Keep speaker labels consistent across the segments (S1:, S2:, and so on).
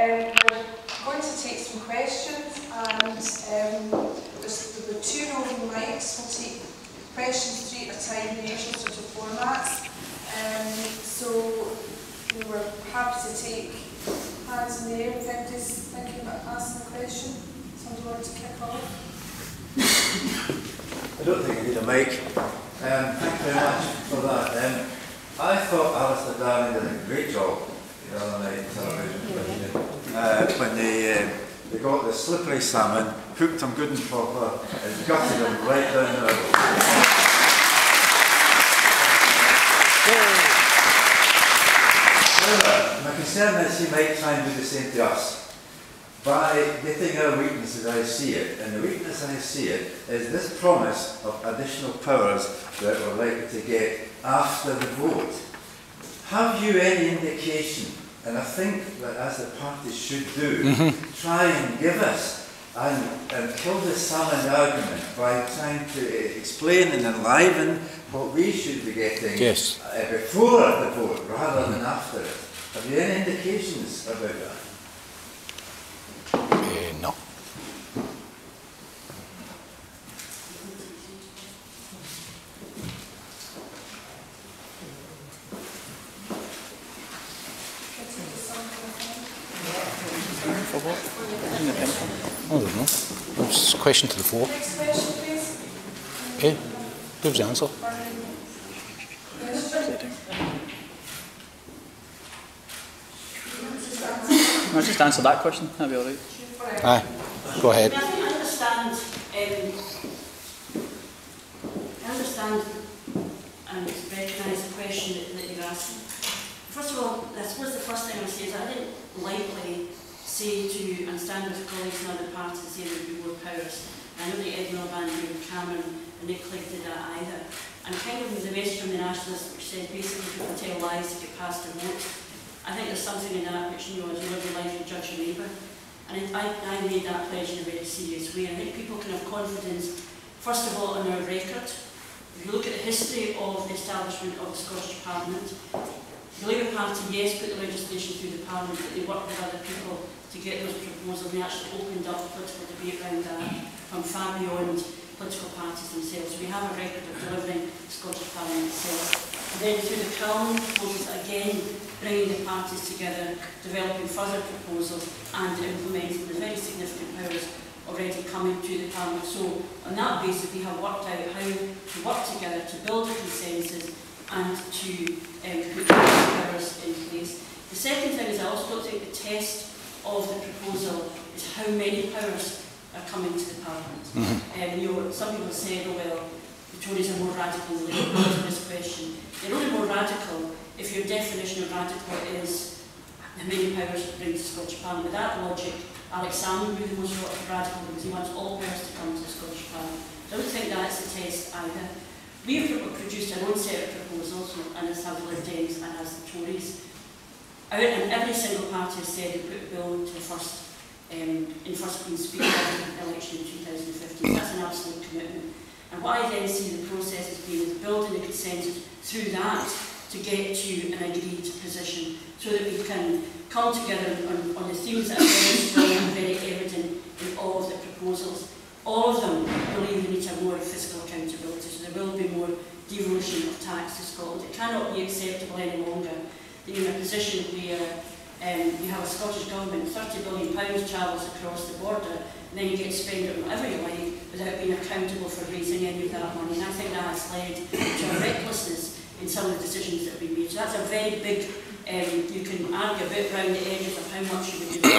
S1: we're going to take some questions, and there were 2 roving mics. We'll take questions 3 at a time in the usual sort of formats. So we were happy to take hands in the air if anybody's thinking about asking a question. Somebody want to kick off?
S2: I don't think I need a mic. Thank you very much for that. I thought Alistair Darling did a great job the other night on television when they got the slippery salmon, cooked them good and proper, and gutted them right down the middle. However, my concern is he might try and do the same to us. By getting our weakness as I see it, and the weakness I see it is this promise of additional powers that we're likely to get after the vote. Have you any indication, and I think that as the parties should do, try and give us and kill the salmon argument by trying to explain and enliven what we should be getting before the vote rather than after it? Have you any indications about that?
S3: No.
S4: For what?
S3: I don't know. It's a question to the floor.
S1: Next question, please.
S3: Okay. Give the answer.
S4: I'll just answer that question. That'll be all right.
S3: Aye. Go ahead.
S5: I understand and recognise the question that you're asking. First of all, I suppose the first thing I would say is I didn't lightly say to, and stand with colleagues in other parties and say there would be more powers. I know that Ed Miliband, David Cameron and Nick Clegg did that either. And kind of the message from the Nationalists which said basically people tell lies to get past the vote. I think there's something in that which, you know, as you live your life, you judge your neighbour. And I made that pledge in a very serious way. I think people can have confidence, first of all, in our record. If you look at the history of the establishment of the Scottish Parliament, the Labour Party, yes, put the legislation through the Parliament, but they worked with other people to get those proposals, and they actually opened up political debate around that from far beyond political parties themselves. We have a record of delivering the Scottish Parliament itself. And then through the Crown proposals, again, bringing the parties together, developing further proposals and implementing the very significant powers already coming to the Parliament. So on that basis we have worked out how to work together to build a consensus and to put those powers in place. The second thing is I also don't think the test of the proposal is how many powers are coming to the Parliament. You know, some people say, oh well, the Tories are more radical than the Labour to this question. They're only more radical if your definition of radical is how many powers to bring to the Scottish Parliament. With that logic, Alex Salmond would be the most radical because he wants all powers to come to the Scottish Parliament. I don't think that's the test either. We have produced our own set of proposals, and as have the Lib Dems and as the Tories. And every single party has said they put a bill to the first Queen's Speaker election in 2015. That's an absolute commitment. And what I then see the process as being is building a consensus through that to get to an agreed position so that we can come together on the themes that are very strong and very evident in all of the proposals. All of them believe we need to have more fiscal accountability, so there will be more devolution of tax to Scotland. It cannot be acceptable any longer that you're in a position where you have a Scottish government, £30 billion travels across the border, and then you get to spend it on whatever you like without being accountable for raising any of that money. And I think that has led to a recklessness in some of the decisions that have been made. So that's a very big, you can argue a bit around the edges of how much you would do.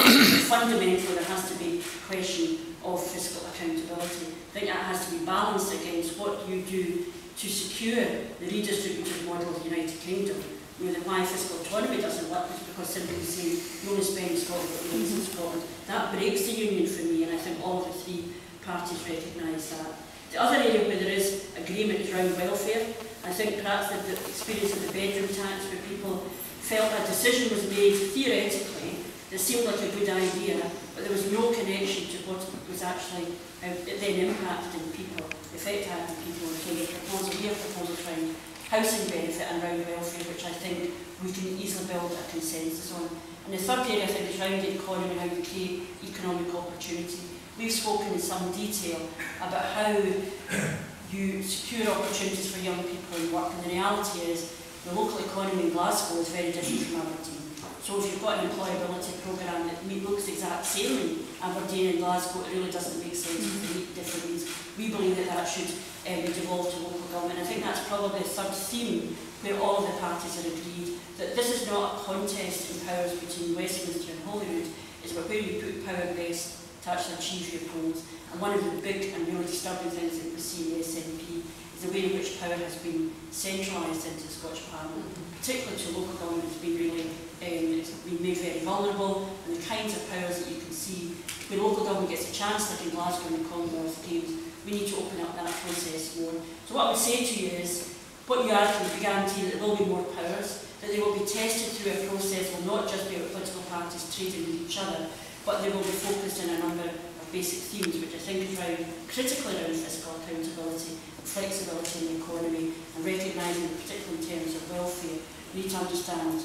S5: Fundamentally, there has to be a question of fiscal accountability. I think that has to be balanced against what you do to secure the redistributive model of the United Kingdom. You know, why fiscal autonomy doesn't work is because simply saying you only spend Scotland what you need in Scotland. That breaks the union for me, and I think all of the three parties recognise that. The other area where there is agreement is around welfare. I think perhaps the experience of the bedroom tax, where people felt a decision was made theoretically that seemed like a good idea, but there was no connection to what was actually it then impacted in people, the effect it had on people. So the proposal here, proposal trying housing benefit and round welfare, which I think we can easily build a consensus on. And the third area, I think, is around the economy and how we create economic opportunity. We've spoken in some detail about how you secure opportunities for young people in work, and the reality is the local economy in Glasgow is very different from Aberdeen. So if you've got an employability programme that looks the exact same in Aberdeen and Glasgow, it really doesn't make sense to meet different needs. We believe that that should be devolved to local government. I think that's probably a third theme where all of the parties are agreed that this is not a contest in powers between Westminster and Holyrood. It's about where you put power best to actually achieve your goals. And one of the big and really disturbing things that we see in the SNP is the way in which power has been centralised into the Scottish Parliament, particularly to local government. It's been really it's been made very vulnerable, and the kinds of powers that you can see when local government gets a chance, like in Glasgow and the Commonwealth Games, we need to open up that process more. So what I would say to you is, what you argue is we guarantee that there will be more powers, that they will be tested through a process, will not just be about political parties trading with each other, but they will be focused on a number of basic themes, which I think is critically around fiscal accountability, flexibility in the economy, and recognising that particularly in terms of welfare, we need to understand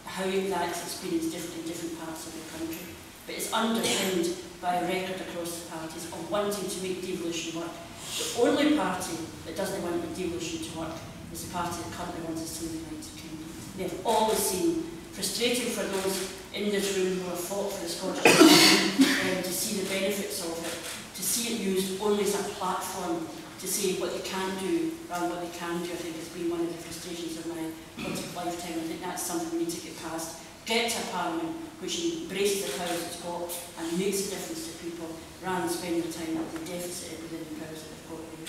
S5: how that's experienced in different parts of the country. But it's underpinned by a record across the parties of wanting to make devolution work. The only party that doesn't want devolution to work is the party that currently wants us to the United Kingdom. They've always seen frustrating for those in this room who have fought for the Scottish Parliament to see the benefits of it, to see it used only as a platform to say what they can do rather than what they can do. I think has been one of the frustrations of my political lifetime. I think that's something we need to get past. Get to a parliament which embraces the powers it's got and makes a difference to people, rather than spending the time with the deficit within the powers that they've got there.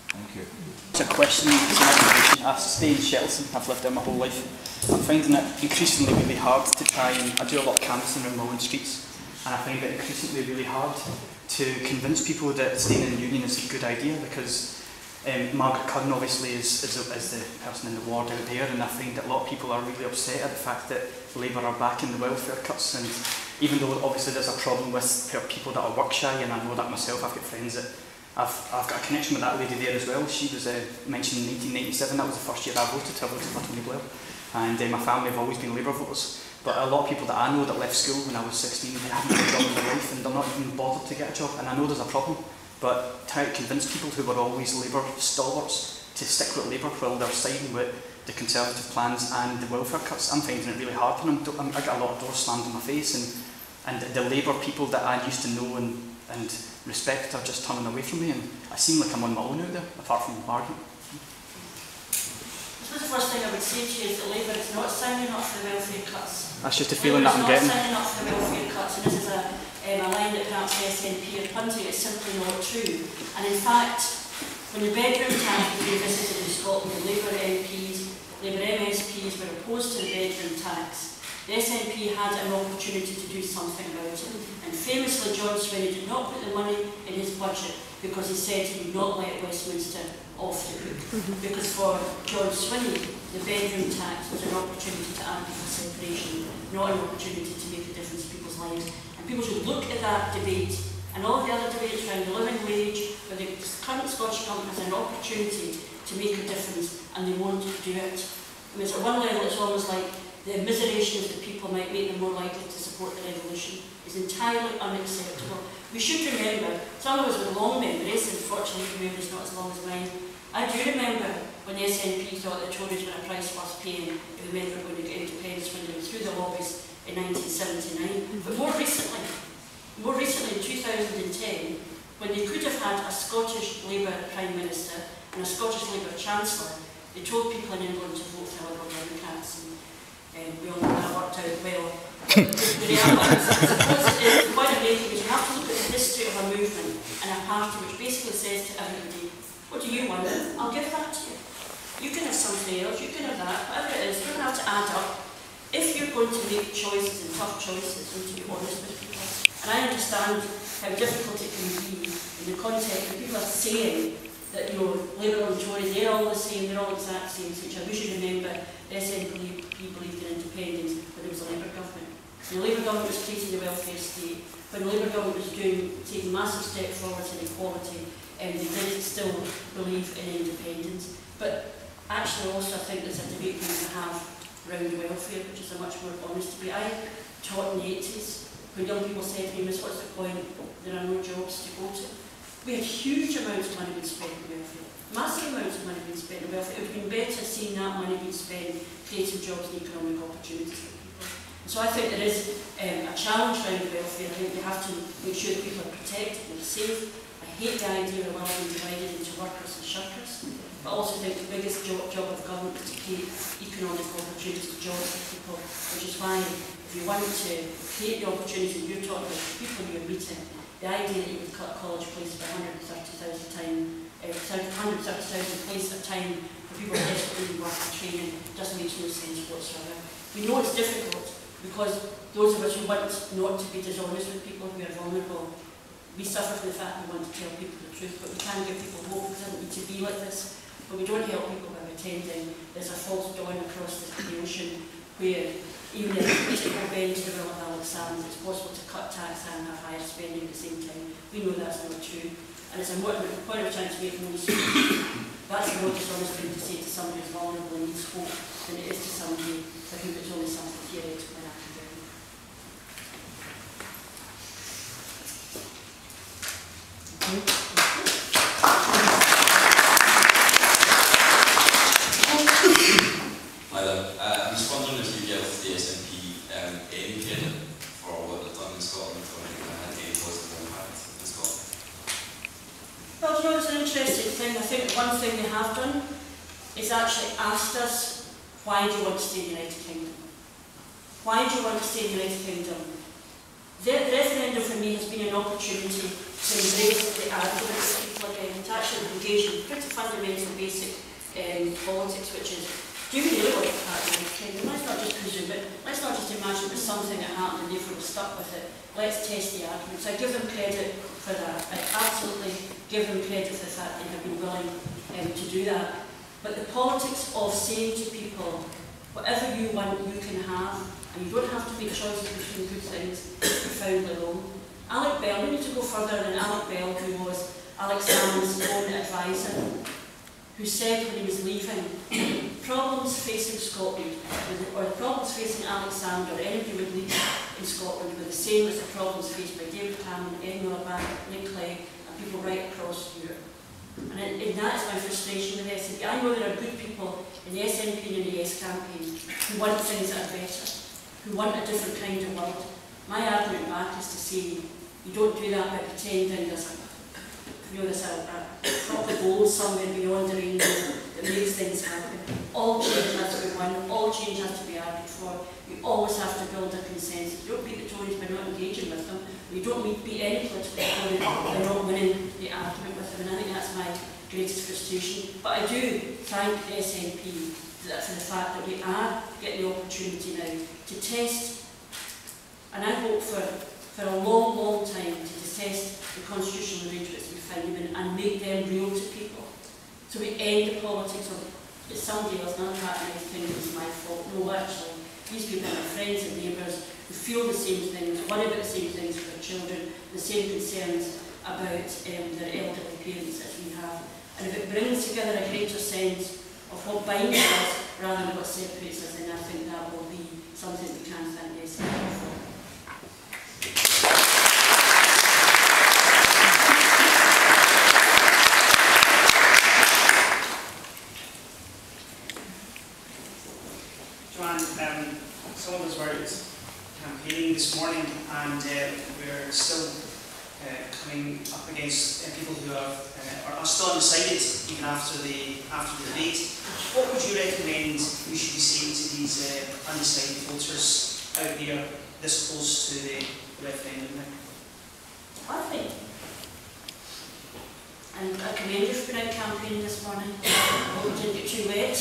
S2: Thank you.
S4: It's a question, it's an observation. I stay in Shettleston, I've lived there my whole life. I'm finding it increasingly really hard to try and, I do a lot of canvassing around Lamonts streets, and I find it increasingly really hard to convince people that staying in the union is a good idea, because Margaret Curran obviously is the person in the ward out there, and I find that a lot of people are really upset at the fact that Labour are backing the welfare cuts. And even though obviously there's a problem with people that are work shy, and I know that myself, I've got friends that I've got a connection with that lady there as well. She was mentioned in 1997, that was the first year I voted for Tony Blair, and my family have always been Labour voters. But a lot of people that I know that left school when I was 16, they haven't got a job in their life and they're not even bothered to get a job. And I know there's a problem, but try to convince people who were always Labour stalwarts to stick with Labour while they're siding with the Conservative plans and the welfare cuts. I'm finding it really hard for them. I get a lot of doors slammed in my face, and the Labour people that I used to know and respect are just turning away from me, and I seem like I'm on my own out there, apart from Margaret.
S5: The first thing I would say to you is that Labour is not signing up for the welfare cuts.
S4: That's just a feeling that I'm getting.
S5: Labour is not signing up for the welfare cuts, and this is a line that perhaps the SNP are punting. It's simply not true. And in fact, when the bedroom tax was revisited in Scotland, the Labour MPs, Labour MSPs were opposed to the bedroom tax. The SNP had an opportunity to do something about it. And famously, John Swinney did not put the money in his budget because he said he would not let Westminster off the hook. Because for John Swinney, the bedroom tax was an opportunity to argue for separation, not an opportunity to make a difference in people's lives. And people should look at that debate and all the other debates around the living wage, where the current Scottish Government has an opportunity to make a difference and they won't do it. I mean, so at one level it's almost like the immiserations that people might make them more likely to support the revolution is entirely unacceptable. We should remember, some of us with long memories, and fortunately memories not as long as mine, I do remember when the SNP thought the Tories were a price worth paying if the men were going to get independence when they went through the lobbies in 1979. But more recently in 2010, when they could have had a Scottish Labour Prime Minister and a Scottish Labour Chancellor, they told people in England to vote for Liberal Democrats. And we all know that worked out well. The reality is, the point I'm making is you have to look at the history of a movement and a party which basically says to everybody, what do you want? I'll give that to you. You can have something else, you can have that, whatever it is, you don't have to add up. If you're going to make choices and tough choices, you need to be honest with people. And I understand how difficult it can be in the context when people are saying that, you know, Labour and Tory, they're all the same, they're all exact same to each other. We should remember the SNP believed in independence when there was a Labour government. When the Labour government was creating the welfare state, when the Labour government was taking massive steps forward in equality, they did still believe in independence. But Actually, also, I think there's a debate we need to have around welfare, which is a much more honest debate. I taught in the 80s, when young people said to me, "Miss, what's the point? There are no jobs to go to." We had huge amounts of money being spent on welfare, massive amounts of money being spent on welfare. It would have been better seeing that money being spent creating jobs and economic opportunities for people. And so I think there is a challenge around welfare. I think we have to make sure that people are protected and safe. I hate the idea of being divided into workers and shirkers. But I also think the biggest job of government is to create economic opportunities to jobs for people, which is why if you want to create the opportunities you're talking about, the people you're meeting, the idea that you would cut college places by 130,000 places at a time for people desperately work and training doesn't make no sense whatsoever. We know it's difficult because those of us who want not to be dishonest with people who are vulnerable, we suffer from the fact we want to tell people the truth, but we can give people hope. It doesn't need to be like this. But we don't help people by pretending there's a false dawn across the ocean where even if it's political bend to the will of Alex Salmons, it's possible to cut tax and have higher spending at the same time. We know that's not true. And it's a point of trying to make money speak. That's a more dishonest thing to say to somebody who's vulnerable and needs hope than it is to somebody for whom it's only something theoretical and academic.
S6: Hi there. I'm just wondering if you give the SNP any credit for what they've done in Scotland for any positive impact in Scotland.
S5: Well, you know, it's an interesting thing. I think one thing they have done is actually asked us, why do you want to stay in the United Kingdom? Why do you want to stay in the United Kingdom? The referendum for me has been an opportunity to embrace the arguments that people again, to actually engage in pretty fundamental basic politics, which is, do you really want to part of the United Kingdom? Let's not just presume it. Let's not just imagine it was something that happened and therefore we're stuck with it. Let's test the arguments. I give them credit for that. I absolutely give them credit for the fact they have been willing to do that. But the politics of saying to people, whatever you want, you can have, and you don't have to make choices between good things, is profoundly wrong. Alec Bell, we need to go further than Alec Bell, who was Alex Salmons' own advisor, who said when he was leaving, problems facing Scotland, or the problems facing Alex Salmons or anybody who would leave in Scotland were the same as the problems faced by David Cameron, Ed Miliband, Nick Clegg, and people right across Europe. And that is my frustration with the SNP. I know there are good people in the SNP and in the Yes campaign who want things that are better, who want a different kind of world. My argument back is to say, you don't do that by pretending there's a proper goal somewhere beyond the rainbow that makes things happen. All change has to be won, all change has to be argued for. You always have to build a consensus. You don't beat the Tories by not engaging with them. You don't beat any political opponent by not winning the argument with them. And I think that's my greatest frustration. But I do thank the SNP for the fact that we are getting the opportunity now to test, and I hope for a long, long time, to test the constitutional arrangements we find them in and make them real to people. So we end the politics of it's somebody else, none of that nice thing is my fault. No, actually, these people are friends and neighbours who feel the same things, worry about the same things for their children, the same concerns about their elderly parents as we have. And if it brings together a greater sense of what binds us rather than what separates us, then I think that will be something we can thank the SNP for.
S7: Some of us were campaigning this morning, and we're still coming up against people who are still undecided even after the debate. What would you recommend we should be saying to these undecided voters out there this close to the referendum now?
S5: I think, and I commend you for being out campaigning this morning. I hope you didn't get too wet.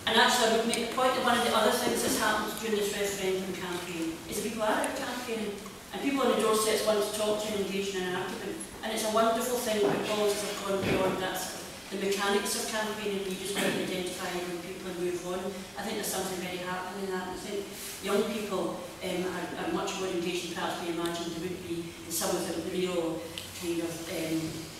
S5: And actually, I would make the point that one of the other things that's happened during this referendum campaign is that people are out campaigning, and people on the doorsteps want to talk to and engage in an argument. And it's a wonderful thing that politics have gone beyond that. The mechanics of campaigning, you just want to identify young people and move on. I think there's something very happening in that. I think young people are much more engaged than perhaps we imagined they would be in some of the real kind of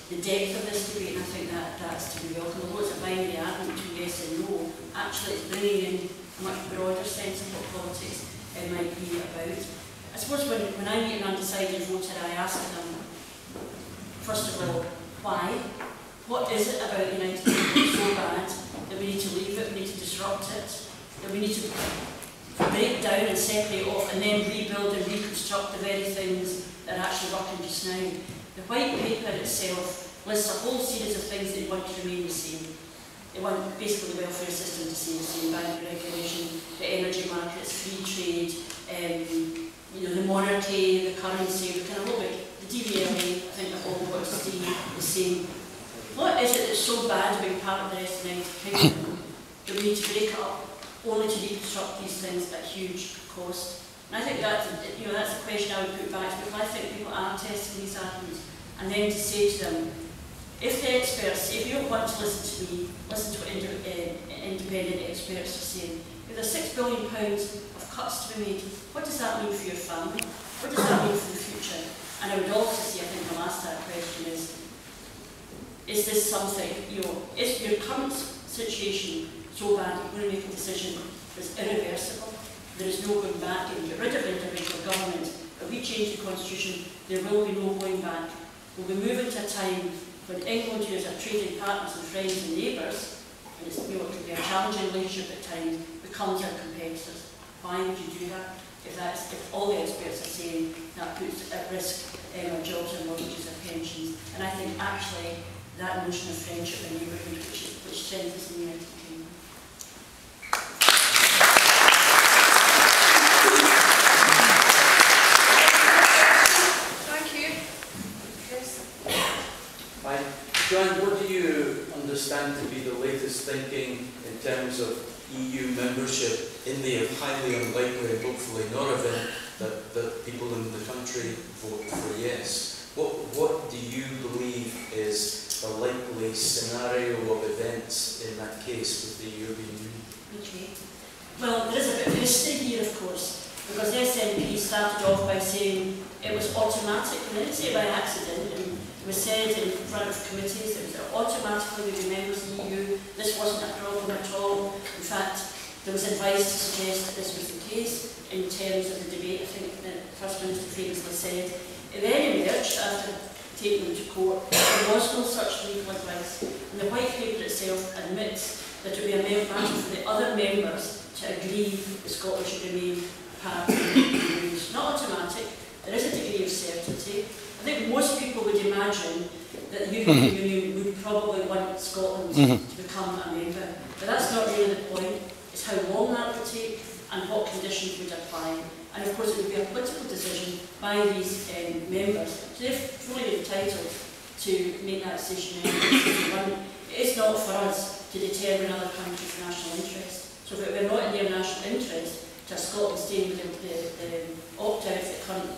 S5: the depth of this debate, and I think that that's to be welcome. Although it's a binary argument between yes and no, actually it's bringing in a much broader sense of what politics might be about. I suppose when I meet an undecided voter, I ask them, first of all, why? What is it about the United Kingdom so bad that we need to leave it, we need to disrupt it, that we need to break down and separate off and then rebuild and reconstruct the very things that are actually working just now? The white paper itself lists a whole series of things that they want to remain the same. They want basically the welfare system to stay the same, bank regulation, the energy markets, free trade, the monarchy, the currency, the kind of little bit, the DVLA, I think they've all got to stay the same. What is it that's so bad being part of the rest of the United Kingdom that we need to break it up only to reconstruct these things at huge cost? And I think that's a question I would put back to people. I think people are testing these arguments, and then to say to them, if the experts, if you don't want to listen to me, listen to what independent experts are saying. If there's £6 billion of cuts to be made, what does that mean for your family? What does that mean for the future? And I would also say, I think the last question is this something, is your current situation so bad you're going to make a decision that's irreversible? There is no going back. If we get rid of intervention government, if we change the constitution, there will be no going back. We'll be moving to a time when England, who is our trading partners and friends and neighbours, and it's, it can be a challenging relationship at times, becomes our competitors. Why would you do that? If all the experts are saying that puts at risk our jobs, our mortgages, our pensions. And I think actually that notion of friendship and neighbourhood, which strengthens the United Kingdom.
S1: Thank you. Yes.
S8: Hi. John, what do you understand to be the latest thinking in terms of EU membership in the highly unlikely and hopefully not event that people in the country vote for yes? What do you believe is a likely scenario of events in that case with the European Union?
S5: Okay. Well, there is a bit of history here, of course, because the SNP started off by saying it was automatic, and they didn't say it by accident, and it was said in front of committees that it was automatically we be members of the EU. This wasn't a problem at all. In fact, there was advice to suggest that this was the case in terms of the debate. I think the First Minister famously said it then emerged after taking them to court. There was no such legal advice, and the white paper itself admits that it would be a matter for the other members to agree that Scotland should remain part of the EU. It's not automatic. There is a degree of certainty. I think most people would imagine that the European Union would probably want Scotland to become a member, but that's not really the point. It's how long that would take and what conditions would apply. And of course it would be a political decision by these members. So they're fully entitled to make that decision. It's not for us to determine other countries' national interest. So if it were not in their national interest to have Scotland staying with the opt-out that current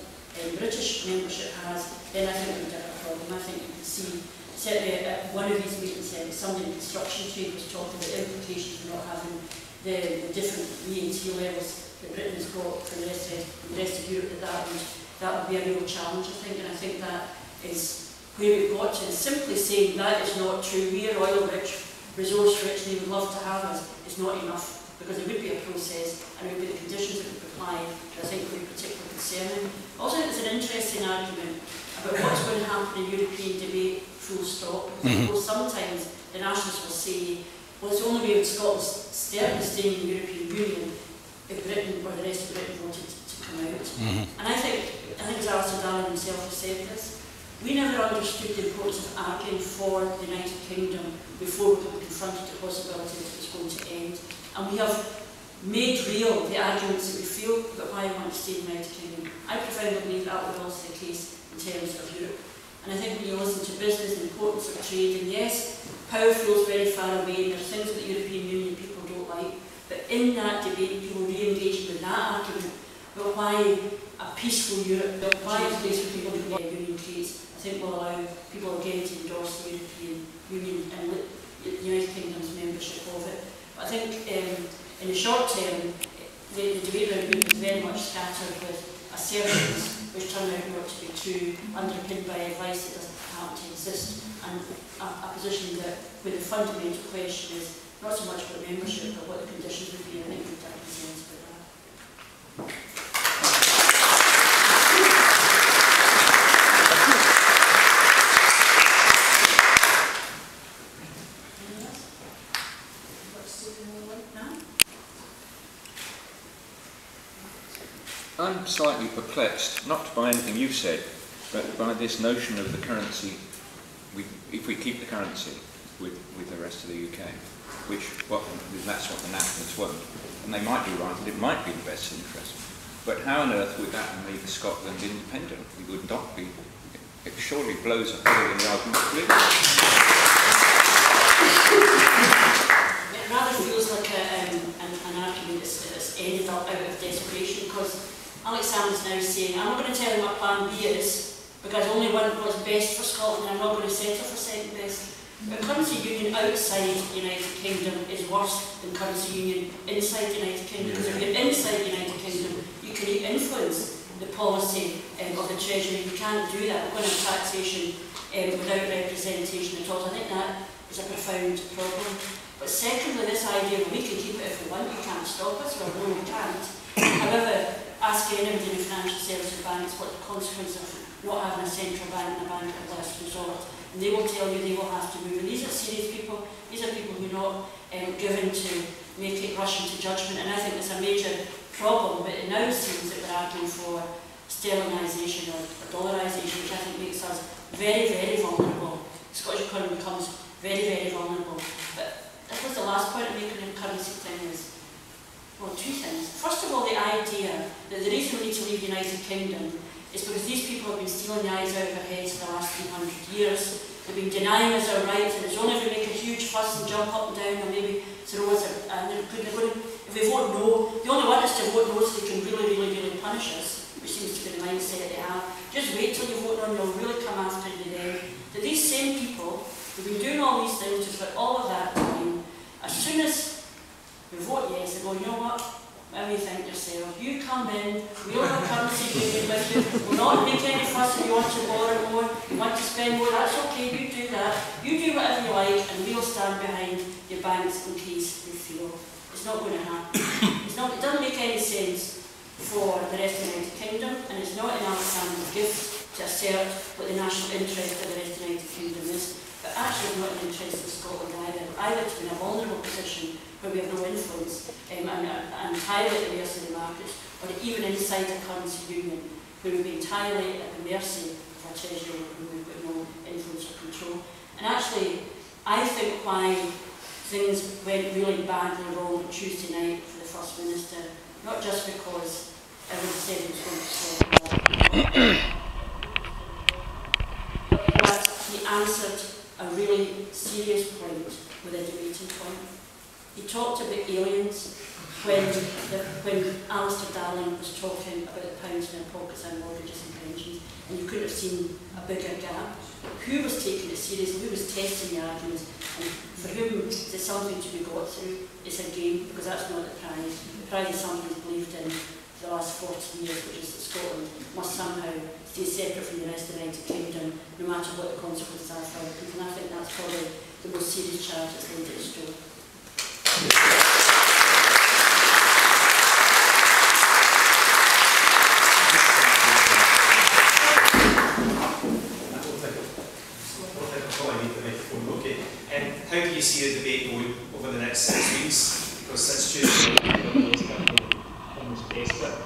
S5: British membership has, then I think we would have a problem. I think you can see, certainly at one of these meetings, somebody in construction trade was talking about implications of not having the different VAT levels that Britain has got for the rest of Europe, that would be a real challenge, I think, and I think that is where we've got to. And simply saying that is not true, we are oil rich, resource rich, and they would love to have us, is not enough, because there would be a process and there would be the conditions that would apply that I think would be particularly concerning. Also, it's an interesting argument about what's going to happen in European debate, full stop. Because of course, sometimes the nationalists will say, well, it's only way Scotland staying in the European Union if Britain or the rest of Britain voted to come out. And I think as Alistair Darling himself has said this, we never understood the importance of arguing for the United Kingdom before we were confronted with the possibility that it was going to end. And we have made real the arguments that we feel about why we want to stay in the United Kingdom. I profoundly believe that would also be the case in terms of Europe. And I think when you listen to business and the importance of trade, and yes, power feels very far away, and there are things that the European Union people don't like, but in that debate, people re-engaging with that argument about why a peaceful Europe, why a place where people can get union creates, I think will allow people again to endorse the European Union and the United Kingdom's membership of it. But I think in the short term, the debate around Europe is very much scattered with assertions which turn out not to be true, underpinned by advice that doesn't happen to exist, and a position that where the fundamental question is not so much about membership, but what the conditions would be. I think we've done a sense about that.
S9: I'm slightly perplexed, not by anything you've said, but by this notion of the currency, if we keep the currency with the rest of the UK, which, well, that's what the nationalists want, and they might be right, and it might be in the best interest. But how on earth would that make Scotland independent? We would not be. It surely blows a hole in the argument completely.
S5: It rather feels like an argument that's ended up out of desperation, because Alexander's now saying, I'm not going to tell you what plan B is, because only one was best for Scotland, and I'm not going to settle for second best. But currency union outside the United Kingdom is worse than currency union inside the United Kingdom, because if you're inside the United Kingdom, you can influence the policy of the Treasury. You can't do that. We're going to have taxation without representation at all. I think that is a profound problem. But secondly, this idea that we can keep it if we want, you can't stop us, well, no, we can't. However, ask anybody in the financial services banks what the consequence of not having a central bank and a bank of last resort, and they will tell you they will have to move. And these are serious people. These are people who are not given to make it rush into judgment, and I think it's a major problem. But it now seems that we're arguing for sterlingisation or dollarisation, which I think makes us very, very vulnerable. The Scottish economy becomes very, very vulnerable. But that was the last point I'm making in the currency thing is, well, two things. First of all, the idea that the reason we need to leave the United Kingdom is because these people have been stealing the eyes out of our heads for the last 300 years. They've been denying us our rights, and it's only if we make a huge fuss and jump up and down and maybe throw us and if we vote no, they only want us to vote no so they can really, really, really punish us, which seems to be the mindset they have. Just wait till you vote no and they'll really come after you then. That these same people who've been doing all these things just for all of that time, as soon as we vote yes, they go, you know what? When you think yourself, you come in, we'll have a currency union with you, we'll not make any fuss if you want to borrow more, you want to spend more, that's okay, you do that, you do whatever you like, and we'll stand behind your banks in case they fail. It's not going to happen. It doesn't make any sense for the rest of the United Kingdom, and it's not in Alexander's gift to assert what the national interest of the rest of the United Kingdom is, but actually not in the interest of Scotland either to be in a vulnerable position where we have no influence and entirely at the mercy of the markets, or even inside the currency union, where we've been entirely at the mercy of our treasury and we've got no influence or control. And actually, I think why things went really badly wrong Tuesday night for the First Minister, not just because everyone said he was going to stop but he answered a really serious point with a debating point. He talked about aliens when Alistair Darling was talking about the pounds in their pockets and mortgages and pensions, and you couldn't have seen a bigger gap. Who was taking it seriously? Who was testing the arguments? And for whom is it something to be got through? It's a game, because that's not the prize. The prize is something that's believed in for the last 40 years, which is that Scotland must somehow stay separate from the rest of the United Kingdom, no matter what the consequences are for other people. And I think that's probably the most serious charge that's laid at the stroke.
S10: I don't think I probably need the microphone. Okay. How do you see the debate going over the next 6 weeks? Because since Tuesday, almost desperate.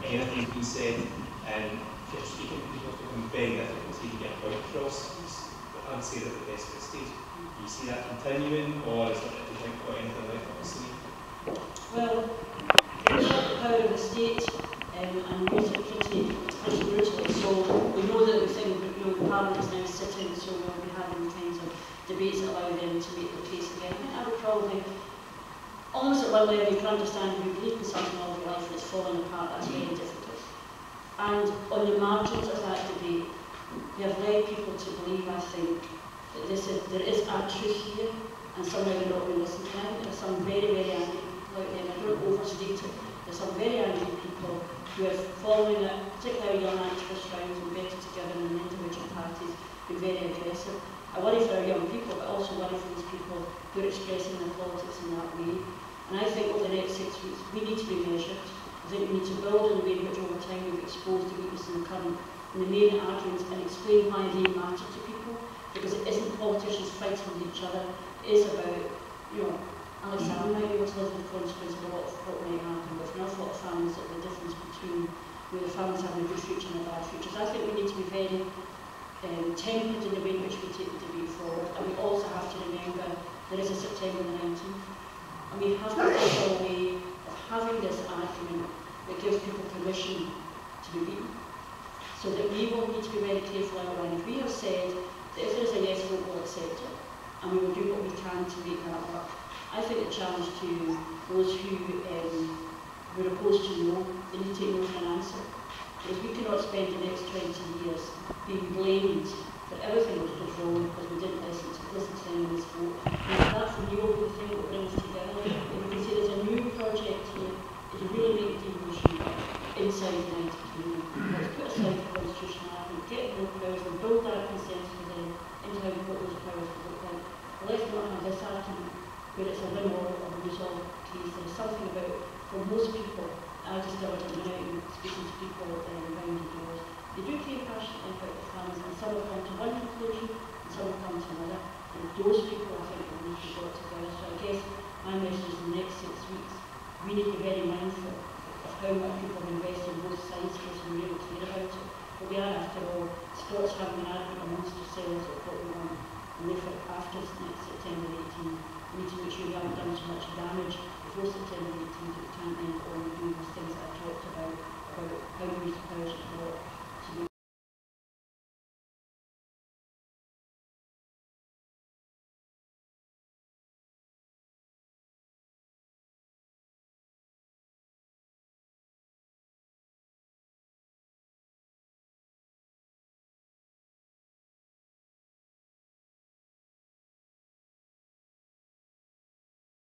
S10: Anything's been said, and if you're speaking to people, it's become very difficult to get a point across. I would say that the desperate stage. Do you see that continuing, or is it, do you think, got anything left up to say?
S5: Well, it's not the power of the state, and use it pretty brutally. So we know that the Parliament is now sitting, so we'll be having kinds of debates that allow them to make their case again. I think I would probably, almost at one level, you can understand if you believe in something all your life and it's falling apart, that's very difficult. And on the margins of that debate, we have led people to believe, I think, that there is a truth here, and somehow they're not going to listen to them. There are some very, very angry people out there, and I don't overstate it. There are some very angry people who are following it, particularly young been very aggressive. I worry for our young people, but also worry for these people who are expressing their politics in that way. And I think over the next 6 weeks, we need to be measured. I think we need to build in the way in which over time we've exposed the weakness in the current and the main arguments and explain why they matter to people. Because it isn't politicians fighting with each other, it is about, you know, Alexander might be able to live with the consequence of a lot of what might happen, but for an awful lot of families, the difference between where the families have a good future and a bad future. So I think we need to be very tempered in the way in which we take the debate forward, and we also have to remember there is a September the 19th, and we have to take a way of having this argument that gives people permission to be beaten, so that we will need to be very careful around. If we have said that if there is a yes vote, we'll accept it, and we will do what we can to make that work. I think the challenge to those who were opposed to no, they need to take no for an answer. Because we cannot spend the next 20 years being blamed for everything that was wrong because we didn't listen to anyone's vote. And that for me will be the thing that brings together. And we can say there's a new project here to really make devolution inside the United Kingdom. Let's put aside the constitutional argument, get more powers and build that consensus within into how we put those powers to look like. But let's not have this argument where it's a win or a lose all case. There's something about, for most people, I discovered at the minute speaking to people around the doors, they do care passionately about the families, and some have come to one conclusion and some have come to another, and those people I think will need to be brought together. So I guess my message is in the next 6 weeks, we need to be very mindful of how much people have invested in both sides for us and we're able to hear about it. But we are, after all, Scots having an argument amongst ourselves of what we want, and therefore after next September 18, we need to make sure we haven't done so much damage before September 18 that we can't end on doing those things that I talked about how we use the powers of law.